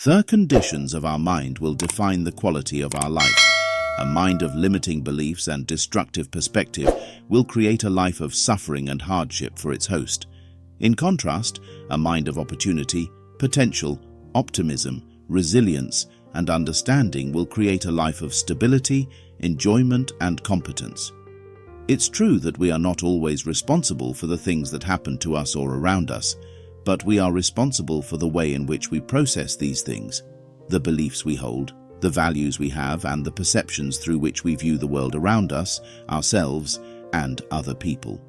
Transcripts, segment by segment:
The conditions of our mind will define the quality of our life. A mind of limiting beliefs and destructive perspective will create a life of suffering and hardship for its host. In contrast, a mind of opportunity, potential, optimism, resilience, and understanding will create a life of stability, enjoyment, and competence. It's true that we are not always responsible for the things that happen to us or around us, but we are responsible for the way in which we process these things, the beliefs we hold, the values we have, and the perceptions through which we view the world around us, ourselves, and other people.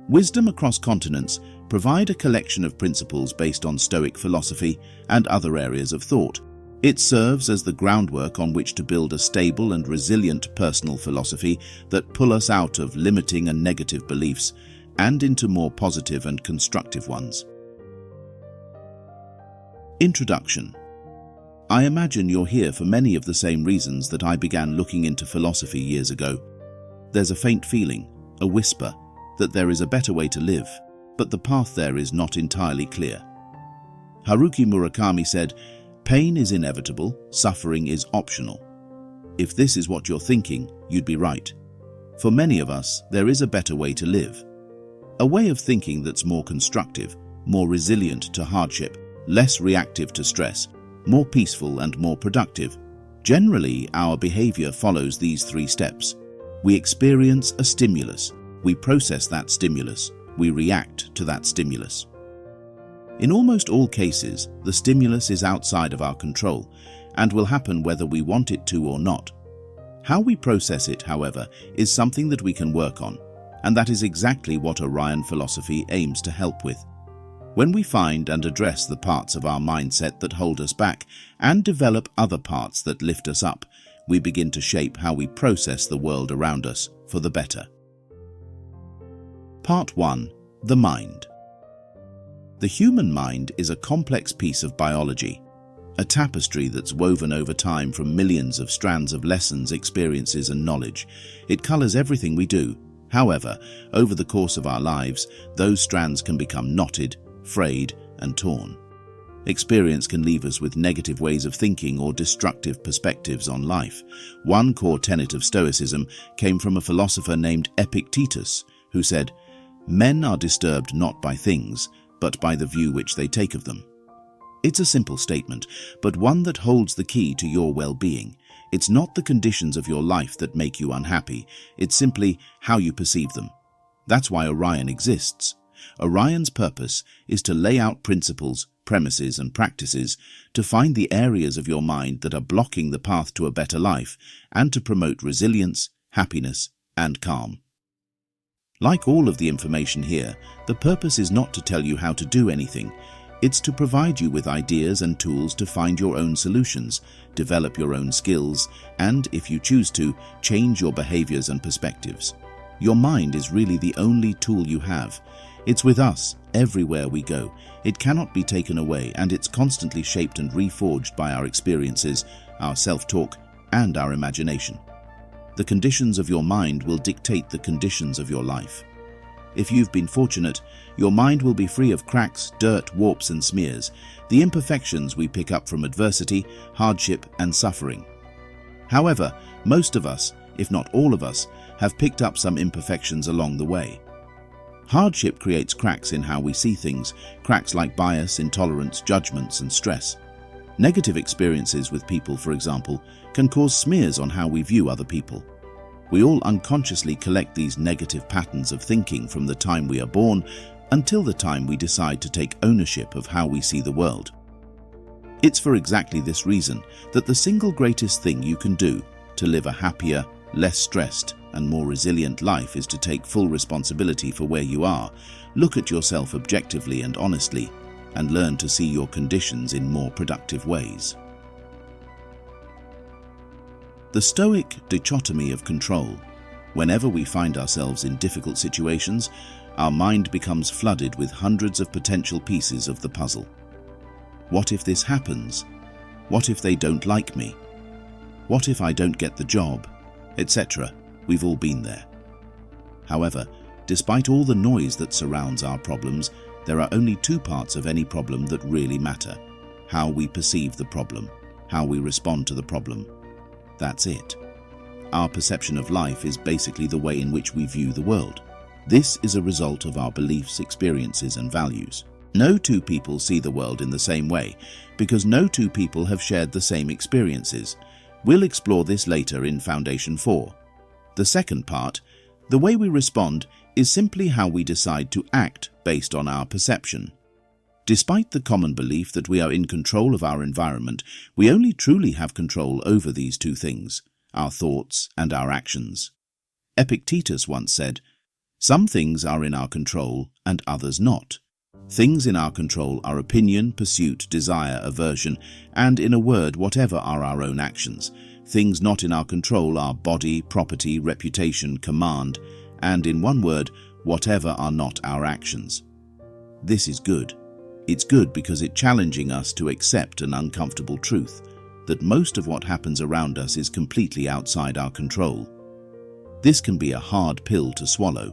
Wisdom across continents provide a collection of principles based on Stoic philosophy and other areas of thought. It serves as the groundwork on which to build a stable and resilient personal philosophy that pull us out of limiting and negative beliefs and into more positive and constructive ones. Introduction. I imagine you're here for many of the same reasons that I began looking into philosophy years ago. There's a faint feeling, a whisper, that there is a better way to live, but the path there is not entirely clear. Haruki Murakami said, "Pain is inevitable, suffering is optional." If this is what you're thinking, you'd be right. For many of us, there is a better way to live. A way of thinking that's more constructive, more resilient to hardship, less reactive to stress, more peaceful and more productive. Generally, our behavior follows these three steps. We experience a stimulus. We process that stimulus. We react to that stimulus. In almost all cases, the stimulus is outside of our control and will happen whether we want it to or not. How we process it, however, is something that we can work on, and that is exactly what Orion philosophy aims to help with. When we find and address the parts of our mindset that hold us back and develop other parts that lift us up, we begin to shape how we process the world around us for the better. Part 1. The mind. The human mind is a complex piece of biology, a tapestry that's woven over time from millions of strands of lessons, experiences, and knowledge. It colors everything we do. However, over the course of our lives, those strands can become knotted, frayed, and torn. Experience can leave us with negative ways of thinking or destructive perspectives on life. One core tenet of Stoicism came from a philosopher named Epictetus, who said, "Men are disturbed not by things, but by the view which they take of them." It's a simple statement, but one that holds the key to your well-being. It's not the conditions of your life that make you unhappy, it's simply how you perceive them. That's why Orion exists. Orion's purpose is to lay out principles, premises, and practices to find the areas of your mind that are blocking the path to a better life and to promote resilience, happiness, and calm. Like all of the information here, the purpose is not to tell you how to do anything. It's to provide you with ideas and tools to find your own solutions, develop your own skills, and, if you choose to, change your behaviors and perspectives. Your mind is really the only tool you have. It's with us everywhere we go. It cannot be taken away, and it's constantly shaped and reforged by our experiences, our self-talk, and our imagination. The conditions of your mind will dictate the conditions of your life. If you've been fortunate, your mind will be free of cracks, dirt, warps, and smears, the imperfections we pick up from adversity, hardship, and suffering. However, most of us, if not all of us, have picked up some imperfections along the way. Hardship creates cracks in how we see things, cracks like bias, intolerance, judgments, and stress. Negative experiences with people, for example, can cause smears on how we view other people. We all unconsciously collect these negative patterns of thinking from the time we are born until the time we decide to take ownership of how we see the world. It's for exactly this reason that the single greatest thing you can do to live a happier, less stressed, and more resilient life is to take full responsibility for where you are, look at yourself objectively and honestly, and learn to see your conditions in more productive ways. The Stoic dichotomy of control. Whenever we find ourselves in difficult situations, our mind becomes flooded with hundreds of potential pieces of the puzzle. What if this happens? What if they don't like me? What if I don't get the job? Etc. We've all been there. However, despite all the noise that surrounds our problems, there are only two parts of any problem that really matter: how we perceive the problem, how we respond to the problem. That's it. Our perception of life is basically the way in which we view the world. This is a result of our beliefs, experiences, and values. No two people see the world in the same way, because no two people have shared the same experiences. We'll explore this later in Foundation 4. The second part, the way we respond, is simply how we decide to act based on our perception. Despite the common belief that we are in control of our environment, we only truly have control over these two things, our thoughts and our actions. Epictetus once said, "Some things are in our control and others not. Things in our control are opinion, pursuit, desire, aversion, and in a word, whatever are our own actions. Things not in our control are body, property, reputation, command, and in one word, whatever are not our actions." This is good. It's good because it's challenging us to accept an uncomfortable truth, that most of what happens around us is completely outside our control. This can be a hard pill to swallow.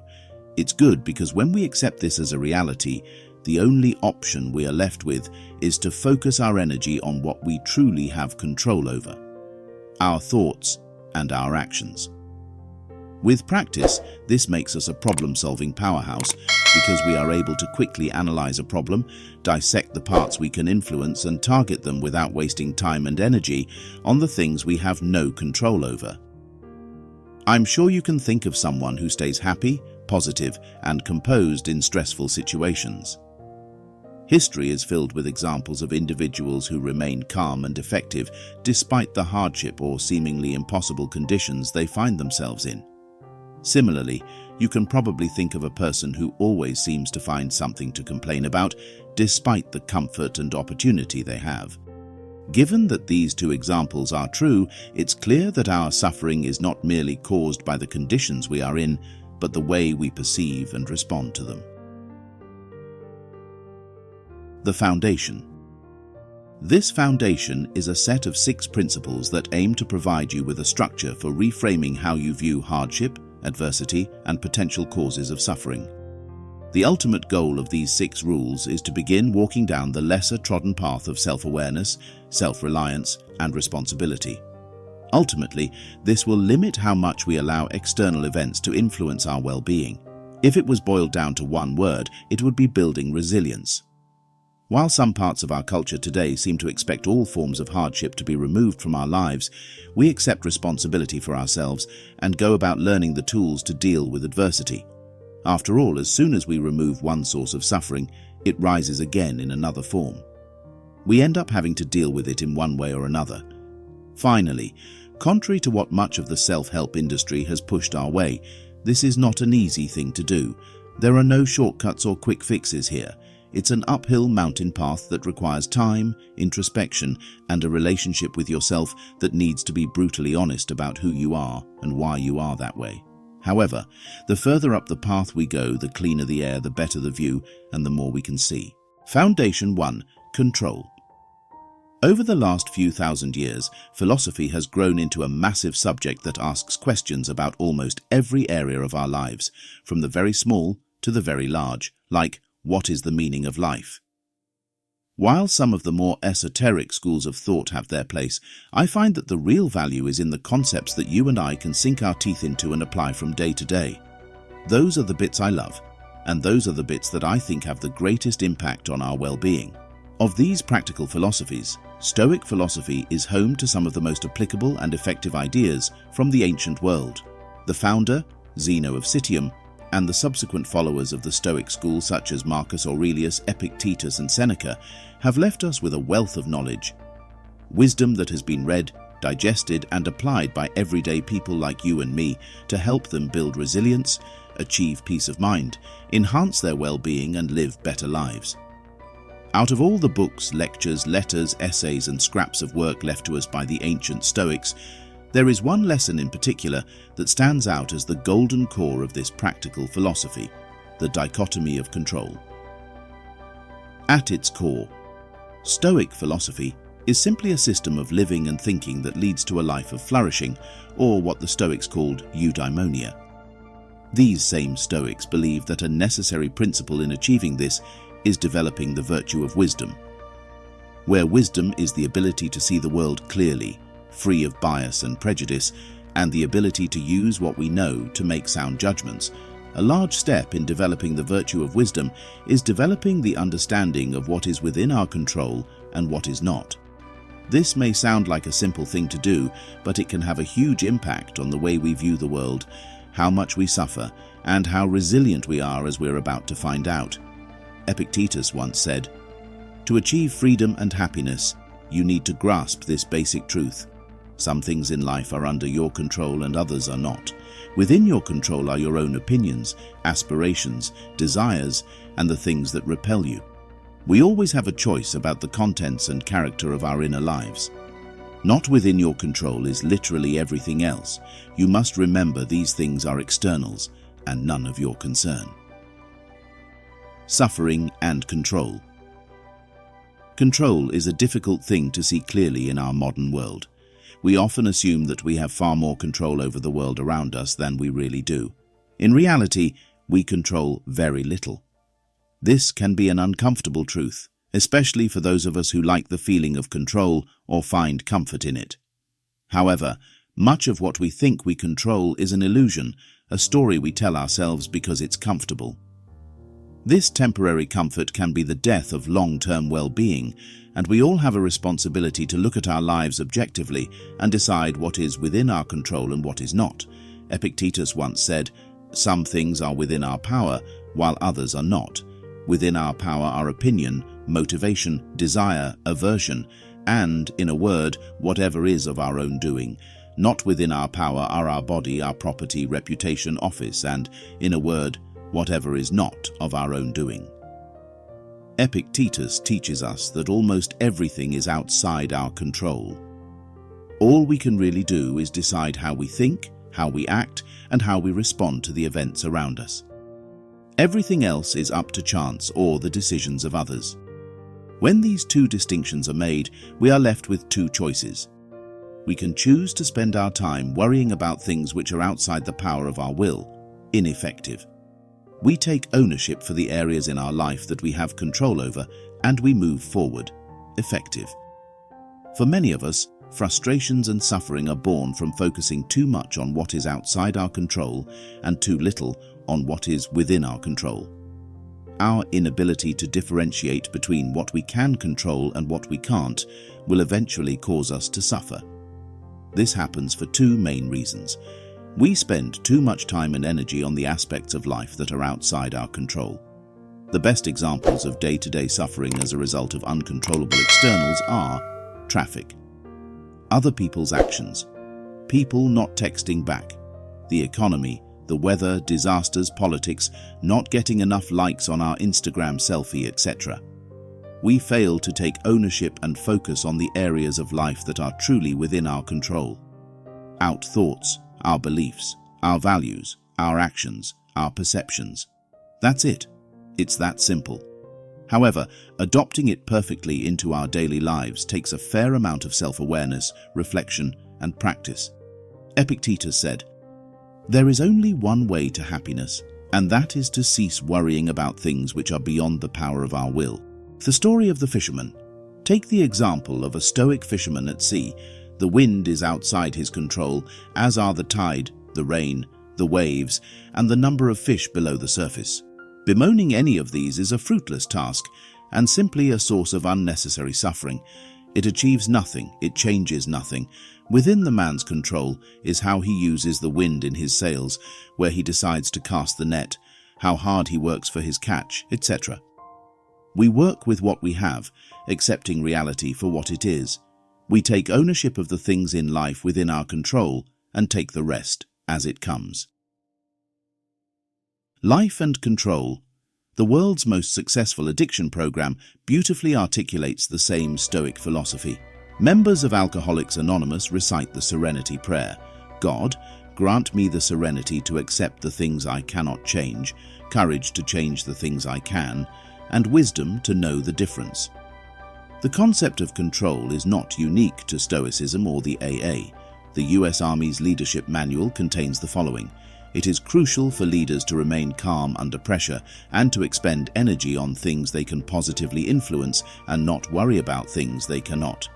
It's good because when we accept this as a reality, the only option we are left with is to focus our energy on what we truly have control over, our thoughts and our actions. With practice, this makes us a problem-solving powerhouse because we are able to quickly analyze a problem, dissect the parts we can influence, and target them without wasting time and energy on the things we have no control over. I'm sure you can think of someone who stays happy, positive, and composed in stressful situations. History is filled with examples of individuals who remain calm and effective despite the hardship or seemingly impossible conditions they find themselves in. Similarly, you can probably think of a person who always seems to find something to complain about despite the comfort and opportunity they have. Given that these two examples are true, it's clear that our suffering is not merely caused by the conditions we are in, but the way we perceive and respond to them. The foundation. This foundation is a set of 6 principles that aim to provide you with a structure for reframing how you view hardship, adversity, and potential causes of suffering. The ultimate goal of these 6 rules is to begin walking down the lesser trodden path of self-awareness, self-reliance, and responsibility. Ultimately, this will limit how much we allow external events to influence our well-being. If it was boiled down to one word, it would be building resilience. While some parts of our culture today seem to expect all forms of hardship to be removed from our lives, we accept responsibility for ourselves and go about learning the tools to deal with adversity. After all, as soon as we remove one source of suffering, it rises again in another form. We end up having to deal with it in one way or another. Finally, contrary to what much of the self-help industry has pushed our way, this is not an easy thing to do. There are no shortcuts or quick fixes here. It's an uphill mountain path that requires time, introspection, and a relationship with yourself that needs to be brutally honest about who you are and why you are that way. However, the further up the path we go, the cleaner the air, the better the view, and the more we can see. Foundation 1. Control. Over the last few thousand years, philosophy has grown into a massive subject that asks questions about almost every area of our lives, from the very small to the very large, like, what is the meaning of life? While some of the more esoteric schools of thought have their place, I find that the real value is in the concepts that you and I can sink our teeth into and apply from day to day. Those are the bits I love, and those are the bits that I think have the greatest impact on our well-being. Of these practical philosophies, Stoic philosophy is home to some of the most applicable and effective ideas from the ancient world. The founder, Zeno of Citium, and the subsequent followers of the Stoic school such as Marcus Aurelius, Epictetus, and Seneca have left us with a wealth of knowledge. Wisdom that has been read, digested, and applied by everyday people like you and me to help them build resilience, achieve peace of mind, enhance their well-being, and live better lives. Out of all the books, lectures, letters, essays, and scraps of work left to us by the ancient Stoics, there is one lesson in particular that stands out as the golden core of this practical philosophy, the dichotomy of control. At its core, Stoic philosophy is simply a system of living and thinking that leads to a life of flourishing, or what the Stoics called eudaimonia. These same Stoics believe that a necessary principle in achieving this is developing the virtue of wisdom. where wisdom is the ability to see the world clearly, free of bias and prejudice, and the ability to use what we know to make sound judgments. A large step in developing the virtue of wisdom is developing the understanding of what is within our control and what is not. This may sound like a simple thing to do, but it can have a huge impact on the way we view the world, how much we suffer, and how resilient we are, as we're about to find out. Epictetus once said, "To achieve freedom and happiness, you need to grasp this basic truth. Some things in life are under your control and others are not. Within your control are your own opinions, aspirations, desires, and the things that repel you. We always have a choice about the contents and character of our inner lives. Not within your control is literally everything else. You must remember these things are externals and none of your concern." Suffering and control. Control is a difficult thing to see clearly in our modern world. We often assume that we have far more control over the world around us than we really do. In reality, we control very little. This can be an uncomfortable truth, especially for those of us who like the feeling of control or find comfort in it. However, much of what we think we control is an illusion, a story we tell ourselves because it's comfortable. This temporary comfort can be the death of long-term well-being, and we all have a responsibility to look at our lives objectively and decide what is within our control and what is not. Epictetus once said, "Some things are within our power, while others are not. Within our power are opinion, motivation, desire, aversion, and, in a word, whatever is of our own doing. Not within our power are our body, our property, reputation, office, and, in a word, whatever is not of our own doing." Epictetus teaches us that almost everything is outside our control. All we can really do is decide how we think, how we act, and how we respond to the events around us. Everything else is up to chance or the decisions of others. When these two distinctions are made, we are left with two choices. We can choose to spend our time worrying about things which are outside the power of our will, ineffective. We take ownership for the areas in our life that we have control over, and we move forward, effective. For many of us, frustrations and suffering are born from focusing too much on what is outside our control and too little on what is within our control. Our inability to differentiate between what we can control and what we can't will eventually cause us to suffer. This happens for two main reasons. We spend too much time and energy on the aspects of life that are outside our control. The best examples of day-to-day suffering as a result of uncontrollable externals are traffic, other people's actions, people not texting back, the economy, the weather, disasters, politics, not getting enough likes on our Instagram selfie, etc. We fail to take ownership and focus on the areas of life that are truly within our control. Our thoughts, our beliefs, our values, our actions, our perceptions. That's it. It's that simple. However, adopting it perfectly into our daily lives takes a fair amount of self-awareness, reflection, and practice. Epictetus said, "There is only one way to happiness, and that is to cease worrying about things which are beyond the power of our will." The story of the fisherman. Take the example of a Stoic fisherman at sea. The wind is outside his control, as are the tide, the rain, the waves, and the number of fish below the surface. Bemoaning any of these is a fruitless task, and simply a source of unnecessary suffering. It achieves nothing, it changes nothing. Within the man's control is how he uses the wind in his sails, where he decides to cast the net, how hard he works for his catch, etc. We work with what we have, accepting reality for what it is. We take ownership of the things in life within our control and take the rest as it comes. Life and Control. The world's most successful addiction program beautifully articulates the same Stoic philosophy. Members of Alcoholics Anonymous recite the Serenity Prayer. God, grant me the serenity to accept the things I cannot change, courage to change the things I can, and wisdom to know the difference. The concept of control is not unique to Stoicism or the AA. The US Army's leadership manual contains the following. It is crucial for leaders to remain calm under pressure and to expend energy on things they can positively influence and not worry about things they cannot.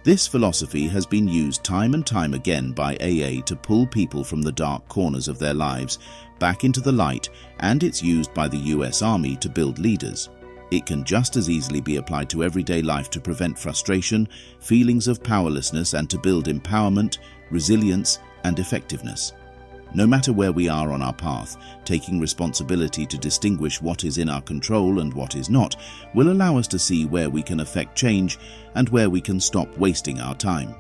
This philosophy has been used time and time again by AA to pull people from the dark corners of their lives back into the light, and it's used by the US Army to build leaders. It can just as easily be applied to everyday life to prevent frustration, feelings of powerlessness, and to build empowerment, resilience, and effectiveness. No matter where we are on our path, taking responsibility to distinguish what is in our control and what is not will allow us to see where we can affect change and where we can stop wasting our time.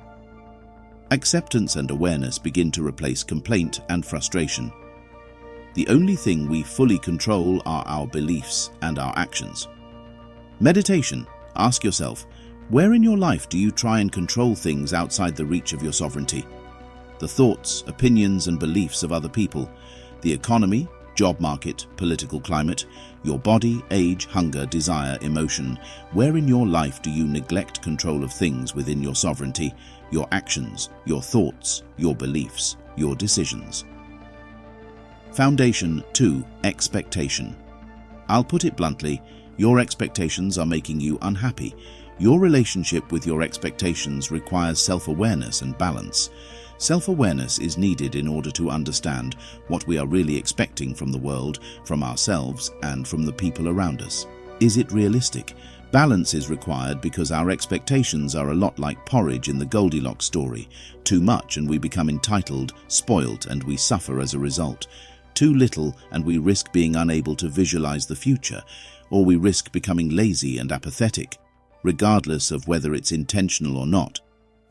Acceptance and awareness begin to replace complaint and frustration. The only thing we fully control are our beliefs and our actions. Meditation. Ask yourself, where in your life do you try and control things outside the reach of your sovereignty? The thoughts, opinions, and beliefs of other people, the economy, job market, political climate, your body, age, hunger, desire, emotion. Where in your life do you neglect control of things within your sovereignty, your actions, your thoughts, your beliefs, your decisions? Foundation 2. Expectation. I'll put it bluntly, your expectations are making you unhappy. Your relationship with your expectations requires self-awareness and balance. Self-awareness is needed in order to understand what we are really expecting from the world, from ourselves, and from the people around us. Is it realistic? Balance is required because our expectations are a lot like porridge in the Goldilocks story. Too much and we become entitled, spoilt, and we suffer as a result. Too little and we risk being unable to visualize the future, or we risk becoming lazy and apathetic. Regardless of whether it's intentional or not,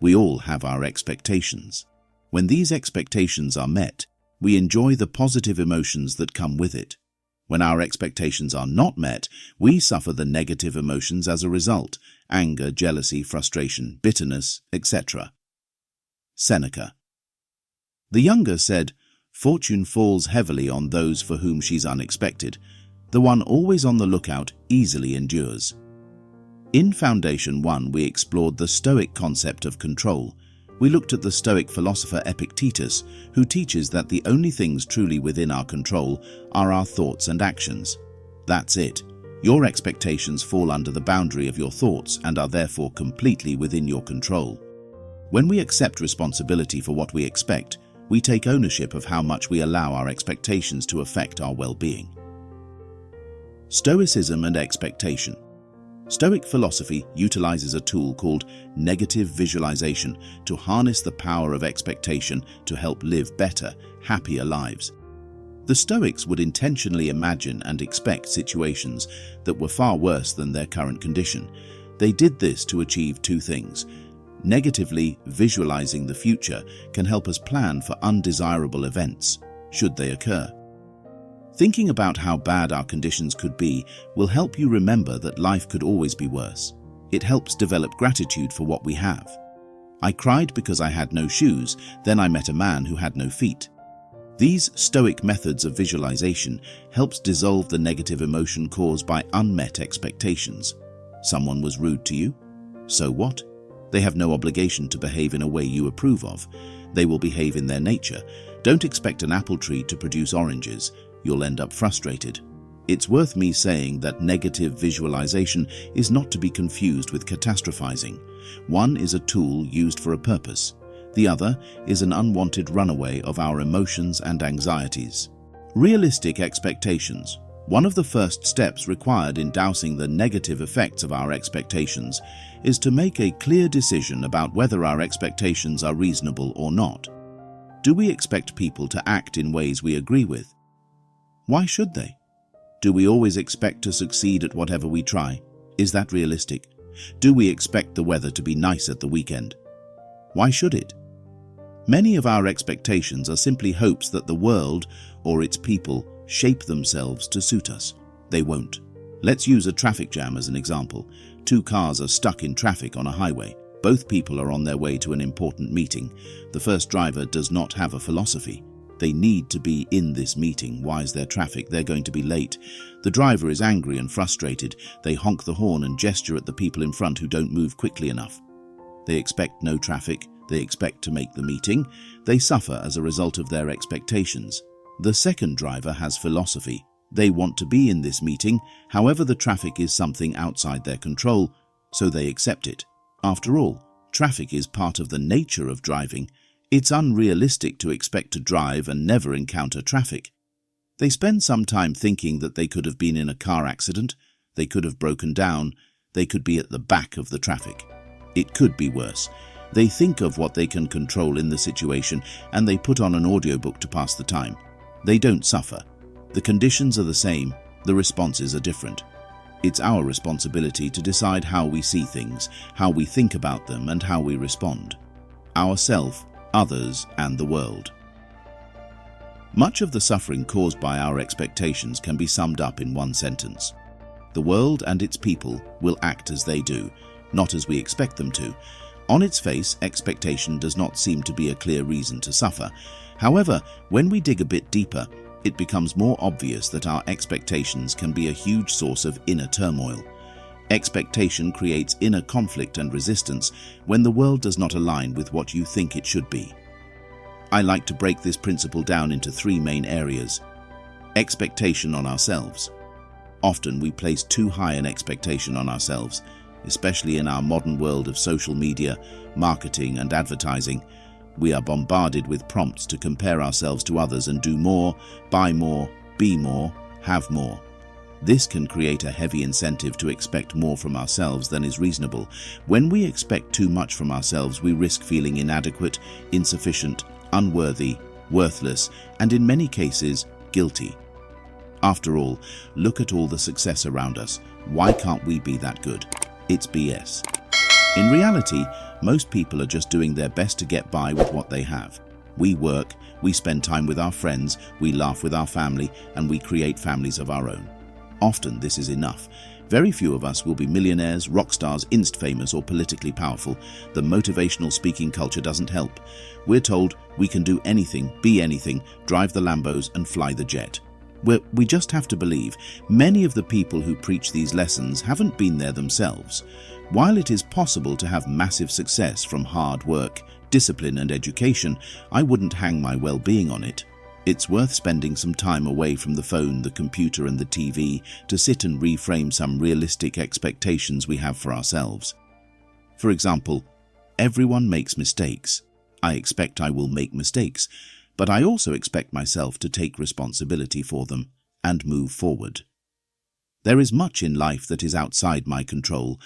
we all have our expectations. When these expectations are met, we enjoy the positive emotions that come with it. When our expectations are not met, we suffer the negative emotions as a result: anger, jealousy, frustration, bitterness, etc. Seneca. The younger said, "Fortune falls heavily on those for whom she's unexpected. The one always on the lookout easily endures." In Foundation 1, we explored the Stoic concept of control. We looked at the Stoic philosopher Epictetus, who teaches that the only things truly within our control are our thoughts and actions. That's it. Your expectations fall under the boundary of your thoughts and are therefore completely within your control. When we accept responsibility for what we expect, we take ownership of how much we allow our expectations to affect our well-being. Stoicism and expectation. Stoic philosophy utilizes a tool called negative visualization to harness the power of expectation to help live better, happier lives. The Stoics would intentionally imagine and expect situations that were far worse than their current condition. They did this to achieve two things. Negatively visualizing the future can help us plan for undesirable events, should they occur. Thinking about how bad our conditions could be will help you remember that life could always be worse. It helps develop gratitude for what we have. I cried because I had no shoes, then I met a man who had no feet. These Stoic methods of visualization helps dissolve the negative emotion caused by unmet expectations. Someone was rude to you? So what? They have no obligation to behave in a way you approve of. They will behave in their nature. Don't expect an apple tree to produce oranges. You'll end up frustrated. It's worth me saying that negative visualization is not to be confused with catastrophizing. One is a tool used for a purpose. The other is an unwanted runaway of our emotions and anxieties. Realistic expectations. One of the first steps required in dousing the negative effects of our expectations is to make a clear decision about whether our expectations are reasonable or not. Do we expect people to act in ways we agree with? Why should they? Do we always expect to succeed at whatever we try? Is that realistic? Do we expect the weather to be nice at the weekend? Why should it? Many of our expectations are simply hopes that the world or its people shape themselves to suit us. They won't. Let's use a traffic jam as an example. Two cars are stuck in traffic on a highway. Both people are on their way to an important meeting. The first driver does not have a philosophy. They need to be in this meeting. Why is there traffic? They're going to be late. The driver is angry and frustrated. They honk the horn and gesture at the people in front who don't move quickly enough. They expect no traffic. They expect to make the meeting. They suffer as a result of their expectations. The second driver has philosophy. They want to be in this meeting, however the traffic is something outside their control, so they accept it. After all, traffic is part of the nature of driving. It's unrealistic to expect to drive and never encounter traffic. They spend some time thinking that they could have been in a car accident, they could have broken down, they could be at the back of the traffic. It could be worse. They think of what they can control in the situation and they put on an audiobook to pass the time. They don't suffer. The conditions are the same, the responses are different. It's our responsibility to decide how we see things, how we think about them, and how we respond. Ourself, others, and the world. Much of the suffering caused by our expectations can be summed up in one sentence. The world and its people will act as they do, not as we expect them to. On its face, expectation does not seem to be a clear reason to suffer. However, when we dig a bit deeper, it becomes more obvious that our expectations can be a huge source of inner turmoil. Expectation creates inner conflict and resistance when the world does not align with what you think it should be. I like to break this principle down into three main areas. Expectation on ourselves. Often we place too high an expectation on ourselves, especially in our modern world of social media, marketing, and advertising. We are bombarded with prompts to compare ourselves to others and do more, buy more, be more, have more. This can create a heavy incentive to expect more from ourselves than is reasonable. When we expect too much from ourselves, we risk feeling inadequate, insufficient, unworthy, worthless, and in many cases, guilty. After all, look at all the success around us. Why can't we be that good? It's BS. In reality, most people are just doing their best to get by with what they have. We work, we spend time with our friends, we laugh with our family, and we create families of our own. Often this is enough. Very few of us will be millionaires, rock stars, insta-famous, or politically powerful. The motivational speaking culture doesn't help. We're told we can do anything, be anything, drive the Lambos, and fly the jet. We just have to believe many of the people who preach these lessons haven't been there themselves. While it is possible to have massive success from hard work, discipline, and education, I wouldn't hang my well-being on it. It's worth spending some time away from the phone, the computer, and the TV to sit and reframe some realistic expectations we have for ourselves. For example, everyone makes mistakes. I expect I will make mistakes, but I also expect myself to take responsibility for them and move forward. There is much in life that is outside my control.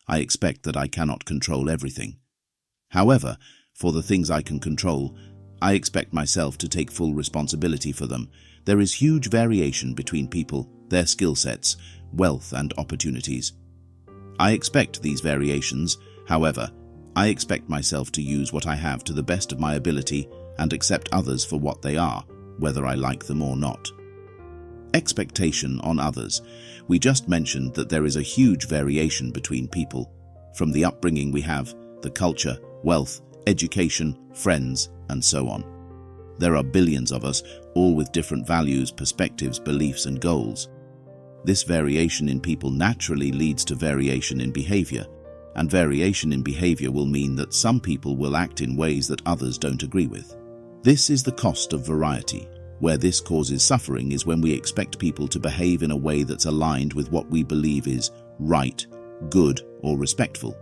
I expect that I cannot control everything. However, for the things I can control, I expect myself to take full responsibility for them. There is huge variation between people, their skill sets, wealth, and opportunities. I expect these variations. However, I expect myself to use what I have to the best of my ability and accept others for what they are, whether I like them or not. Expectation on others. We just mentioned that there is a huge variation between people, from the upbringing we have, the culture, wealth, education, friends, and so on. There are billions of us, all with different values, perspectives, beliefs, and goals. This variation in people naturally leads to variation in behavior, and variation in behavior will mean that some people will act in ways that others don't agree with. This is the cost of variety. Where this causes suffering is when we expect people to behave in a way that's aligned with what we believe is right, good, or respectful.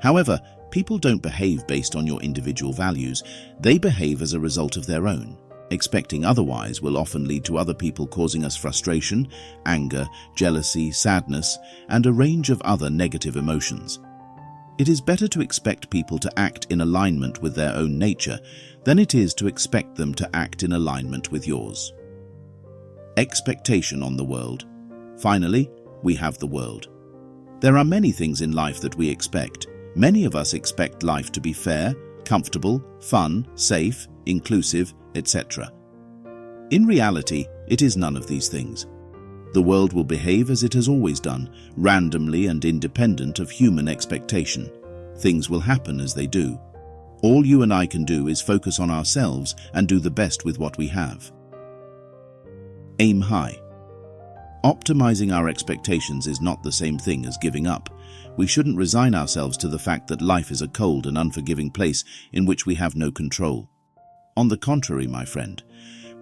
However, people don't behave based on your individual values. They behave as a result of their own. Expecting otherwise will often lead to other people causing us frustration, anger, jealousy, sadness, and a range of other negative emotions. It is better to expect people to act in alignment with their own nature than it is to expect them to act in alignment with yours. Expectation on the world. Finally, we have the world. There are many things in life that we expect. Many of us expect life to be fair, comfortable, fun, safe, inclusive, etc. In reality, it is none of these things. The world will behave as it has always done, randomly and independent of human expectation. Things will happen as they do. All you and I can do is focus on ourselves and do the best with what we have. Aim high. Optimizing our expectations is not the same thing as giving up. We shouldn't resign ourselves to the fact that life is a cold and unforgiving place in which we have no control. On the contrary, my friend,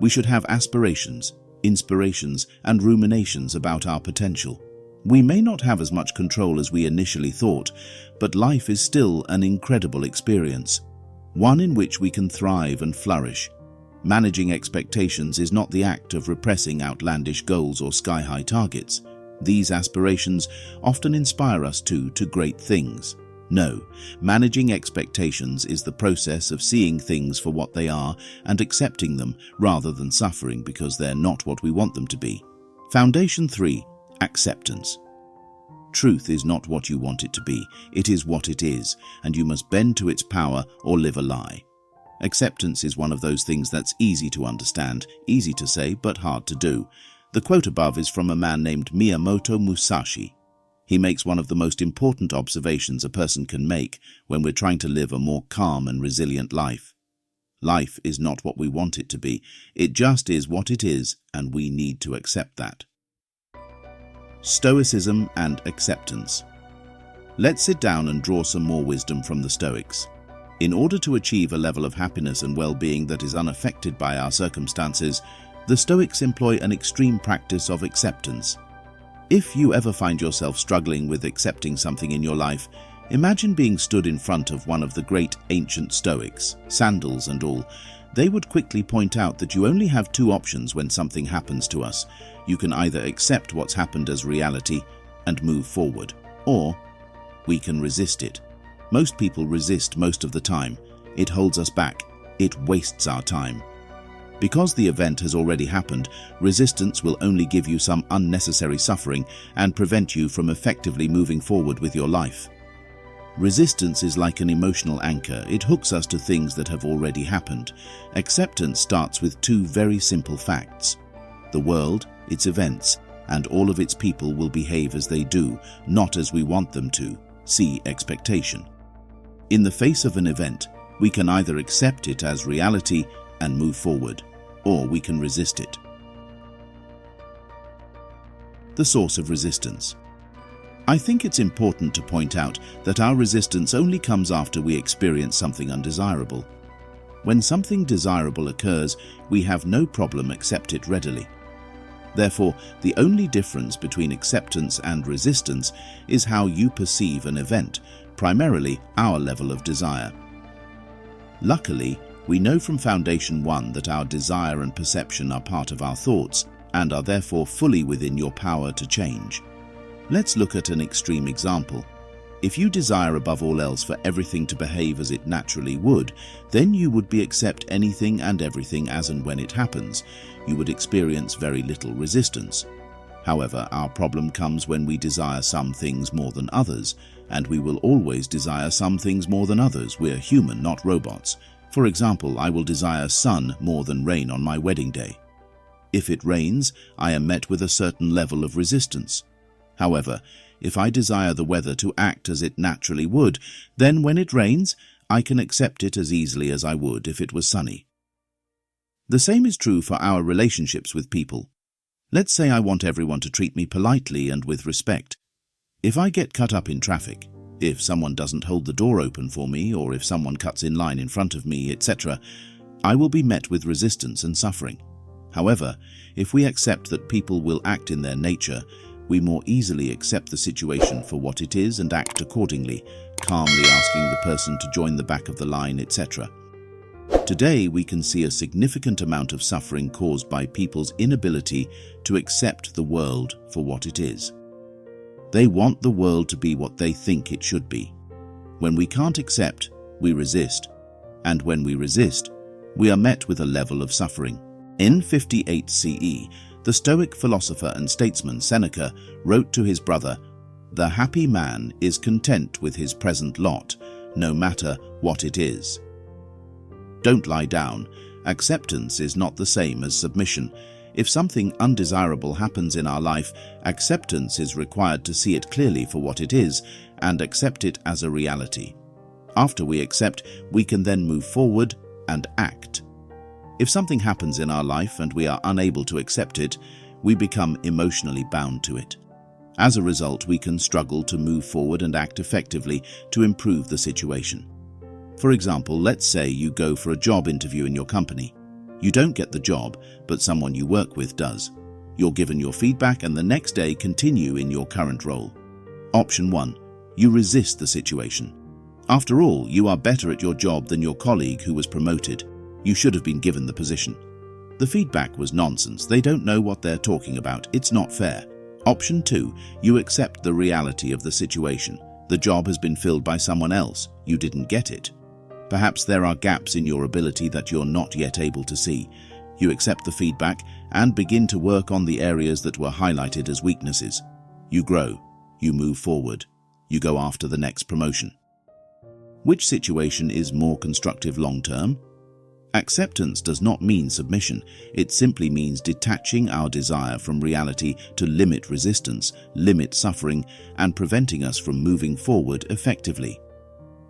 We should have aspirations, inspirations, and ruminations about our potential. We may not have as much control as we initially thought, but life is still an incredible experience, one in which we can thrive and flourish. Managing expectations is not the act of repressing outlandish goals or sky-high targets. These aspirations often inspire us to great things. No, managing expectations is the process of seeing things for what they are and accepting them rather than suffering because they're not what we want them to be. Foundation 3. Acceptance. Truth is not what you want it to be, it is what it is, and you must bend to its power or live a lie. Acceptance is one of those things that's easy to understand, easy to say, but hard to do. The quote above is from a man named Miyamoto Musashi. He makes one of the most important observations a person can make when we're trying to live a more calm and resilient life. Life is not what we want it to be, it just is what it is, and we need to accept that. Stoicism and acceptance. Let's sit down and draw some more wisdom from the Stoics. In order to achieve a level of happiness and well-being that is unaffected by our circumstances, the Stoics employ an extreme practice of acceptance. If you ever find yourself struggling with accepting something in your life, imagine being stood in front of one of the great ancient Stoics, sandals and all. They would quickly point out that you only have two options when something happens to us. You can either accept what's happened as reality and move forward, or we can resist it. Most people resist most of the time. It holds us back. It wastes our time. Because the event has already happened, resistance will only give you some unnecessary suffering and prevent you from effectively moving forward with your life. Resistance is like an emotional anchor. It hooks us to things that have already happened. Acceptance starts with two very simple facts. The world, its events, and all of its people will behave as they do, not as we want them to. See expectation. In the face of an event, we can either accept it as reality and move forward, or we can resist it. The source of resistance. I think it's important to point out that our resistance only comes after we experience something undesirable. When something desirable occurs, we have no problem accept it readily. Therefore, the only difference between acceptance and resistance is how you perceive an event, primarily our level of desire. Luckily, we know from Foundation 1 that our desire and perception are part of our thoughts and are therefore fully within your power to change. Let's look at an extreme example. If you desire above all else for everything to behave as it naturally would, then you would accept anything and everything as and when it happens. You would experience very little resistance. However, our problem comes when we desire some things more than others, and we will always desire some things more than others. We're human, not robots. For example, I will desire sun more than rain on my wedding day. If it rains, I am met with a certain level of resistance. However, if I desire the weather to act as it naturally would, then when it rains, I can accept it as easily as I would if it was sunny. The same is true for our relationships with people. Let's say I want everyone to treat me politely and with respect. If I get cut up in traffic, if someone doesn't hold the door open for me, or if someone cuts in line in front of me, etc., I will be met with resistance and suffering. However, if we accept that people will act in their nature, we more easily accept the situation for what it is and act accordingly, calmly asking the person to join the back of the line, etc. Today, we can see a significant amount of suffering caused by people's inability to accept the world for what it is. They want the world to be what they think it should be. When we can't accept, we resist. And when we resist, we are met with a level of suffering. In 58 CE, the Stoic philosopher and statesman Seneca wrote to his brother, "The happy man is content with his present lot, no matter what it is." Don't lie down. Acceptance is not the same as submission. If something undesirable happens in our life, acceptance is required to see it clearly for what it is and accept it as a reality. After we accept, we can then move forward and act. If something happens in our life and we are unable to accept it, we become emotionally bound to it. As a result, we can struggle to move forward and act effectively to improve the situation. For example, let's say you go for a job interview in your company. You don't get the job, but someone you work with does. You're given your feedback and the next day continue in your current role. Option 1. You resist the situation. After all, you are better at your job than your colleague who was promoted. You should have been given the position. The feedback was nonsense. They don't know what they're talking about. It's not fair. Option 2. You accept the reality of the situation. The job has been filled by someone else. You didn't get it. Perhaps there are gaps in your ability that you're not yet able to see. You accept the feedback and begin to work on the areas that were highlighted as weaknesses. You grow. You move forward. You go after the next promotion. Which situation is more constructive long-term? Acceptance does not mean submission. It simply means detaching our desire from reality to limit resistance, limit suffering, and preventing us from moving forward effectively.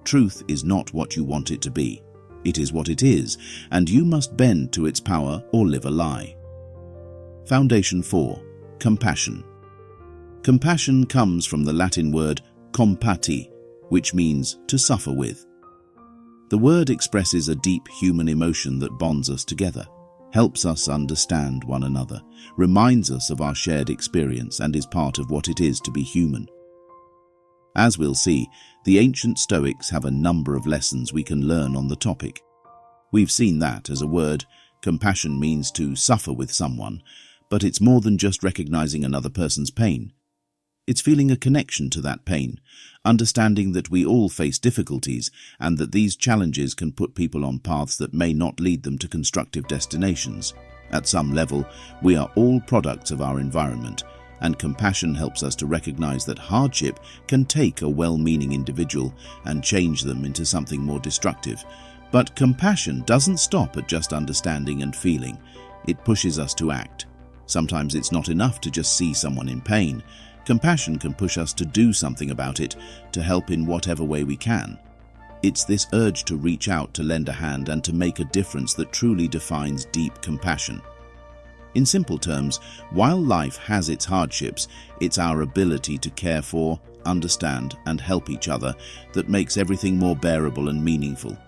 Truth is not what you want it to be. It is what it is, and you must bend to its power or live a lie. Foundation 4. Compassion. Compassion comes from the Latin word compati, which means to suffer with. The word expresses a deep human emotion that bonds us together, helps us understand one another, reminds us of our shared experience, and is part of what it is to be human. As we'll see, the ancient Stoics have a number of lessons we can learn on the topic. We've seen that as a word, compassion means to suffer with someone, but it's more than just recognizing another person's pain. It's feeling a connection to that pain, understanding that we all face difficulties and that these challenges can put people on paths that may not lead them to constructive destinations. At some level, we are all products of our environment, and compassion helps us to recognize that hardship can take a well-meaning individual and change them into something more destructive. But compassion doesn't stop at just understanding and feeling. It pushes us to act. Sometimes it's not enough to just see someone in pain. Compassion can push us to do something about it, to help in whatever way we can. It's this urge to reach out, to lend a hand, and to make a difference that truly defines deep compassion. In simple terms, while life has its hardships, it's our ability to care for, understand, and help each other that makes everything more bearable and meaningful.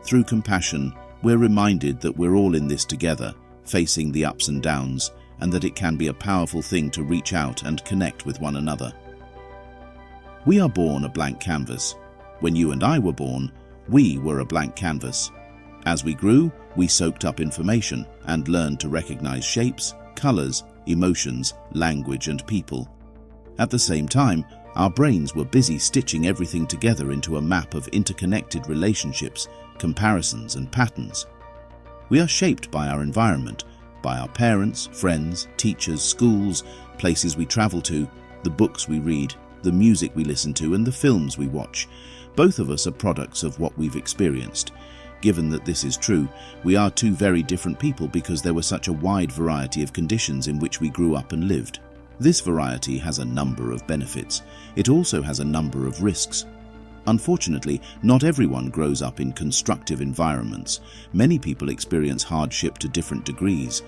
Through compassion, we're reminded that we're all in this together, facing the ups and downs, and that it can be a powerful thing to reach out and connect with one another. We are born a blank canvas. When you and I were born, we were a blank canvas. As we grew, we soaked up information and learned to recognize shapes, colors, emotions, language, and people. At the same time, our brains were busy stitching everything together into a map of interconnected relationships, comparisons, and patterns. We are shaped by our environment, by our parents, friends, teachers, schools, places we travel to, the books we read, the music we listen to, and the films we watch. Both of us are products of what we've experienced. Given that this is true, we are two very different people because there was such a wide variety of conditions in which we grew up and lived. This variety has a number of benefits. It also has a number of risks. Unfortunately, not everyone grows up in constructive environments. Many people experience hardship to different degrees.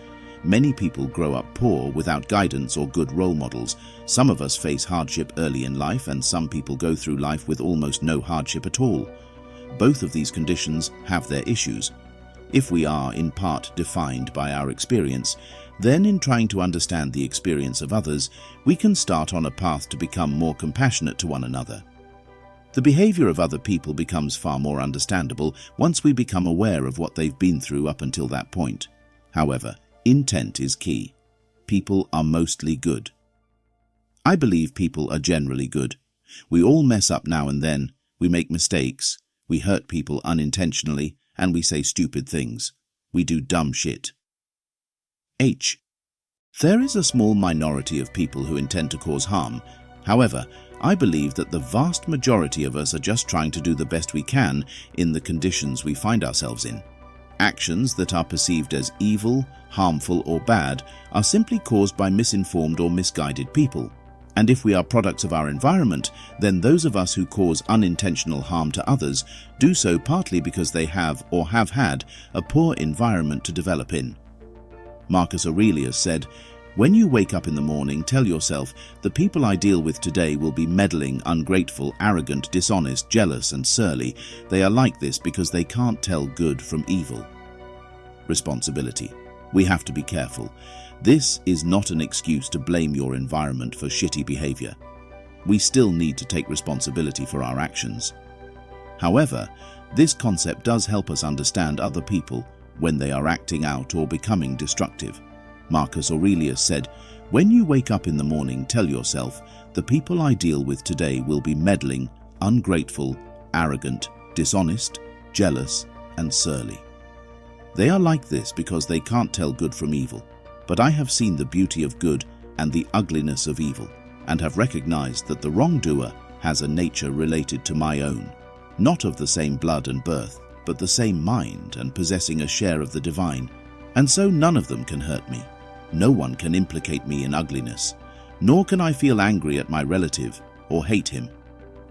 Many people grow up poor without guidance or good role models. Some of us face hardship early in life, and some people go through life with almost no hardship at all. Both of these conditions have their issues. If we are in part defined by our experience, then in trying to understand the experience of others, we can start on a path to become more compassionate to one another. The behavior of other people becomes far more understandable once we become aware of what they've been through up until that point. However, intent is key. People are mostly good. I believe people are generally good. We all mess up now and then. We make mistakes. We hurt people unintentionally, and we say stupid things. We do dumb shit. H. There is a small minority of people who intend to cause harm. However, I believe that the vast majority of us are just trying to do the best we can in the conditions we find ourselves in. Actions that are perceived as evil, harmful, or bad are simply caused by misinformed or misguided people. And if we are products of our environment, then those of us who cause unintentional harm to others do so partly because they have or have had a poor environment to develop in. Marcus Aurelius said, "When you wake up in the morning, tell yourself, the people I deal with today will be meddling, ungrateful, arrogant, dishonest, jealous, and surly. They are like this because they can't tell good from evil." Responsibility. We have to be careful. This is not an excuse to blame your environment for shitty behavior. We still need to take responsibility for our actions. However, this concept does help us understand other people when they are acting out or becoming destructive. Marcus Aurelius said, "When you wake up in the morning, tell yourself, the people I deal with today will be meddling, ungrateful, arrogant, dishonest, jealous, and surly. They are like this because they can't tell good from evil. But I have seen the beauty of good and the ugliness of evil, and have recognized that the wrongdoer has a nature related to my own, not of the same blood and birth, but the same mind and possessing a share of the divine, and so none of them can hurt me. No one can implicate me in ugliness, nor can I feel angry at my relative or hate him.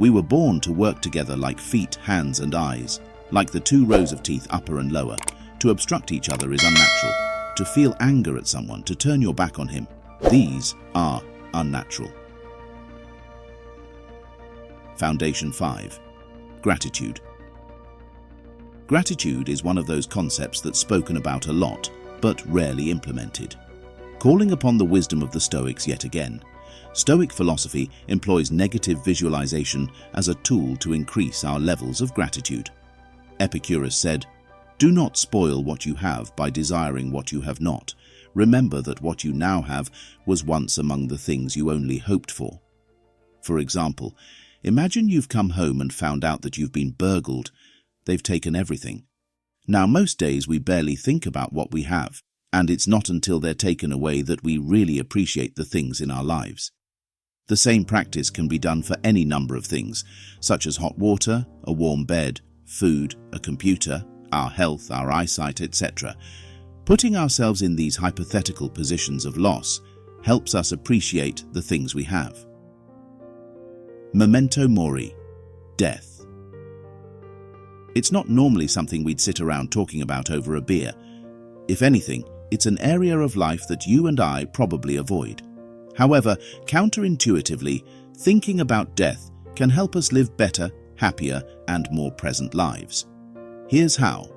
We were born to work together like feet, hands, and eyes, like the two rows of teeth, upper and lower. To obstruct each other is unnatural. To feel anger at someone, to turn your back on him, these are unnatural." Foundation 5. Gratitude. Gratitude is one of those concepts that's spoken about a lot, but rarely implemented. Calling upon the wisdom of the Stoics yet again, Stoic philosophy employs negative visualization as a tool to increase our levels of gratitude. Epicurus said, "Do not spoil what you have by desiring what you have not. Remember that what you now have was once among the things you only hoped for." For example, imagine you've come home and found out that you've been burgled. They've taken everything. Now, most days we barely think about what we have, and it's not until they're taken away that we really appreciate the things in our lives. The same practice can be done for any number of things, such as hot water, a warm bed, food, a computer, our health, our eyesight, etc. Putting ourselves in these hypothetical positions of loss helps us appreciate the things we have. Memento mori, death. It's not normally something we'd sit around talking about over a beer. If anything, it's an area of life that you and I probably avoid. However, counterintuitively, thinking about death can help us live better, happier, and more present lives. Here's how.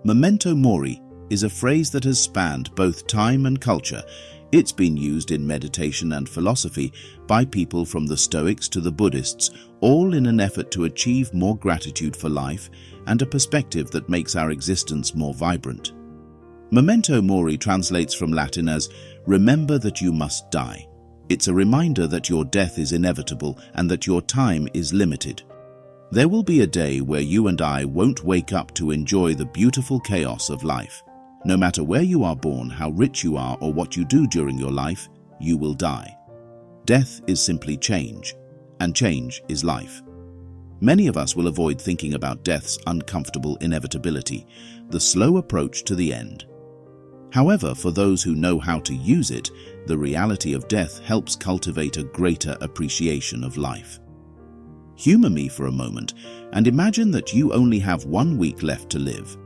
Memento mori is a phrase that has spanned both time and culture. It's been used in meditation and philosophy by people from the Stoics to the Buddhists, all in an effort to achieve more gratitude for life and a perspective that makes our existence more vibrant. Memento mori translates from Latin as "remember that you must die." It's a reminder that your death is inevitable and that your time is limited. There will be a day where you and I won't wake up to enjoy the beautiful chaos of life. No matter where you are born, how rich you are, or what you do during your life, you will die. Death is simply change, and change is life. Many of us will avoid thinking about death's uncomfortable inevitability, the slow approach to the end. However, for those who know how to use it, the reality of death helps cultivate a greater appreciation of life. Humor me for a moment and imagine that you only have 1 week left to live.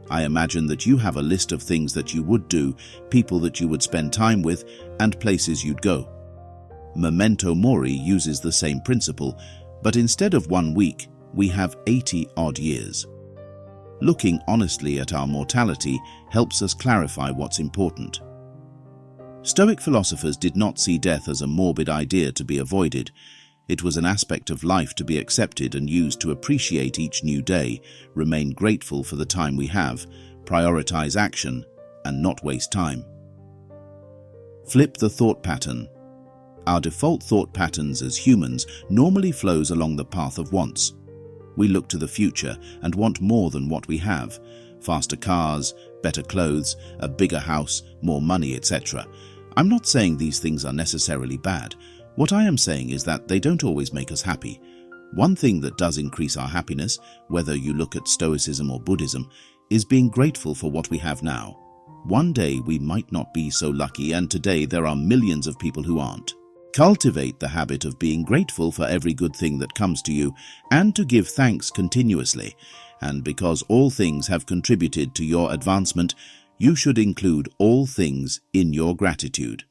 I imagine that you have a list of things that you would do, people that you would spend time with, and places you'd go. Memento mori uses the same principle, but instead of 1 week, we have 80 odd years. Looking honestly at our mortality helps us clarify what's important. Stoic philosophers did not see death as a morbid idea to be avoided. It was an aspect of life to be accepted and used to appreciate each new day, remain grateful for the time we have, prioritize action, and not waste time. Flip the thought pattern. Our default thought patterns as humans normally flows along the path of wants. We look to the future and want more than what we have. Faster cars, better clothes, a bigger house, more money, etc. I'm not saying these things are necessarily bad. What I am saying is that they don't always make us happy. One thing that does increase our happiness, whether you look at Stoicism or Buddhism, is being grateful for what we have now. One day we might not be so lucky, and today there are millions of people who aren't. Cultivate the habit of being grateful for every good thing that comes to you and to give thanks continuously. And because all things have contributed to your advancement, you should include all things in your gratitude.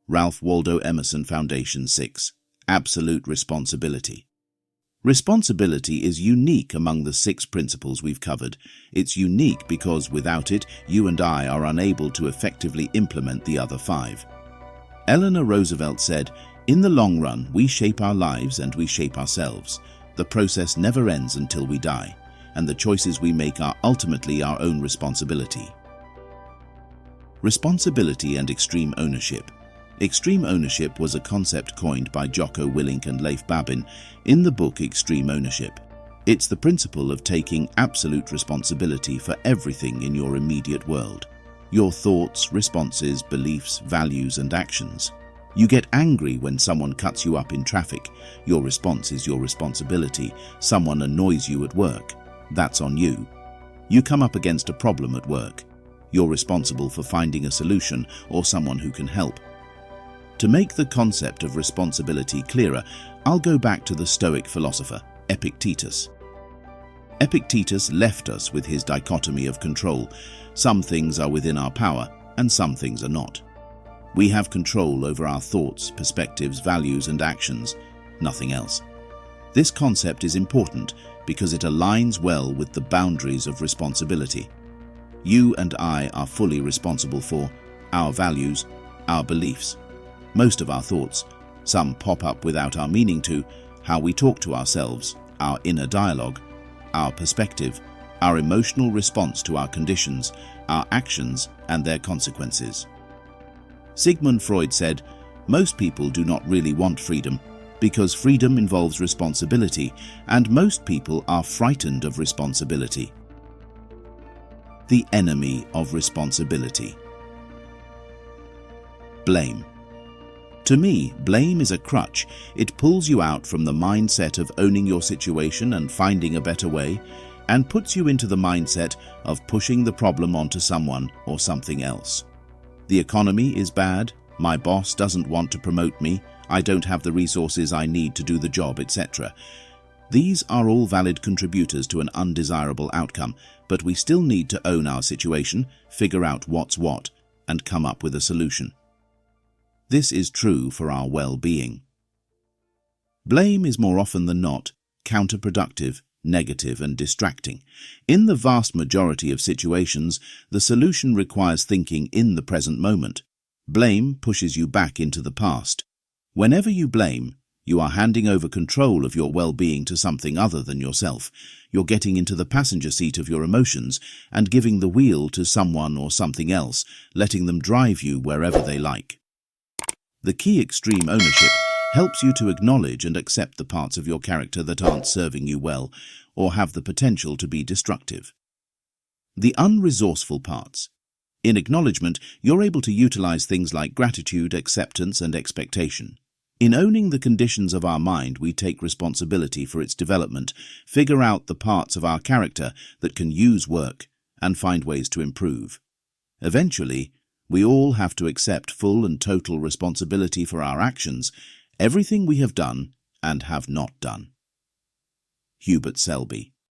Ralph Waldo Emerson Foundation 6. Absolute responsibility. Responsibility is unique among the 6 principles we've covered. It's unique because without it, you and I are unable to effectively implement the other 5. Eleanor Roosevelt said, "In the long run, we shape our lives and we shape ourselves. The process never ends until we die, and the choices we make are ultimately our own responsibility." Responsibility and extreme ownership. Extreme ownership was a concept coined by Jocko Willink and Leif Babin in the book Extreme Ownership. It's the principle of taking absolute responsibility for everything in your immediate world. Your thoughts, responses, beliefs, values, and actions. You get angry when someone cuts you up in traffic. Your response is your responsibility. Someone annoys you at work. That's on you. You come up against a problem at work. You're responsible for finding a solution or someone who can help. To make the concept of responsibility clearer, I'll go back to the Stoic philosopher, Epictetus. Epictetus left us with his dichotomy of control. Some things are within our power, and some things are not. We have control over our thoughts, perspectives, values, and actions, nothing else. This concept is important because it aligns well with the boundaries of responsibility. You and I are fully responsible for our values, our beliefs, most of our thoughts. Some pop up without our meaning to, how we talk to ourselves, our inner dialogue, our perspective, our emotional response to our conditions, our actions, and their consequences. Sigmund Freud said, "Most people do not really want freedom because freedom involves responsibility, and most people are frightened of responsibility." The enemy of responsibility. Blame. To me, blame is a crutch. It pulls you out from the mindset of owning your situation and finding a better way, and puts you into the mindset of pushing the problem onto someone or something else. The economy is bad, my boss doesn't want to promote me, I don't have the resources I need to do the job, etc. These are all valid contributors to an undesirable outcome, but we still need to own our situation, figure out what's what, and come up with a solution. This is true for our well-being. Blame is more often than not counterproductive, negative, and distracting. In the vast majority of situations, the solution requires thinking in the present moment. Blame pushes you back into the past. Whenever you blame, you are handing over control of your well-being to something other than yourself. You're getting into the passenger seat of your emotions and giving the wheel to someone or something else, letting them drive you wherever they like. The key extreme ownership helps you to acknowledge and accept the parts of your character that aren't serving you well or have the potential to be destructive. The unresourceful parts. In acknowledgement, you're able to utilize things like gratitude, acceptance, and expectation. In owning the conditions of our mind, we take responsibility for its development, figure out the parts of our character that can use work, and find ways to improve. Eventually, we all have to accept full and total responsibility for our actions, everything we have done and have not done. Hubert Selby.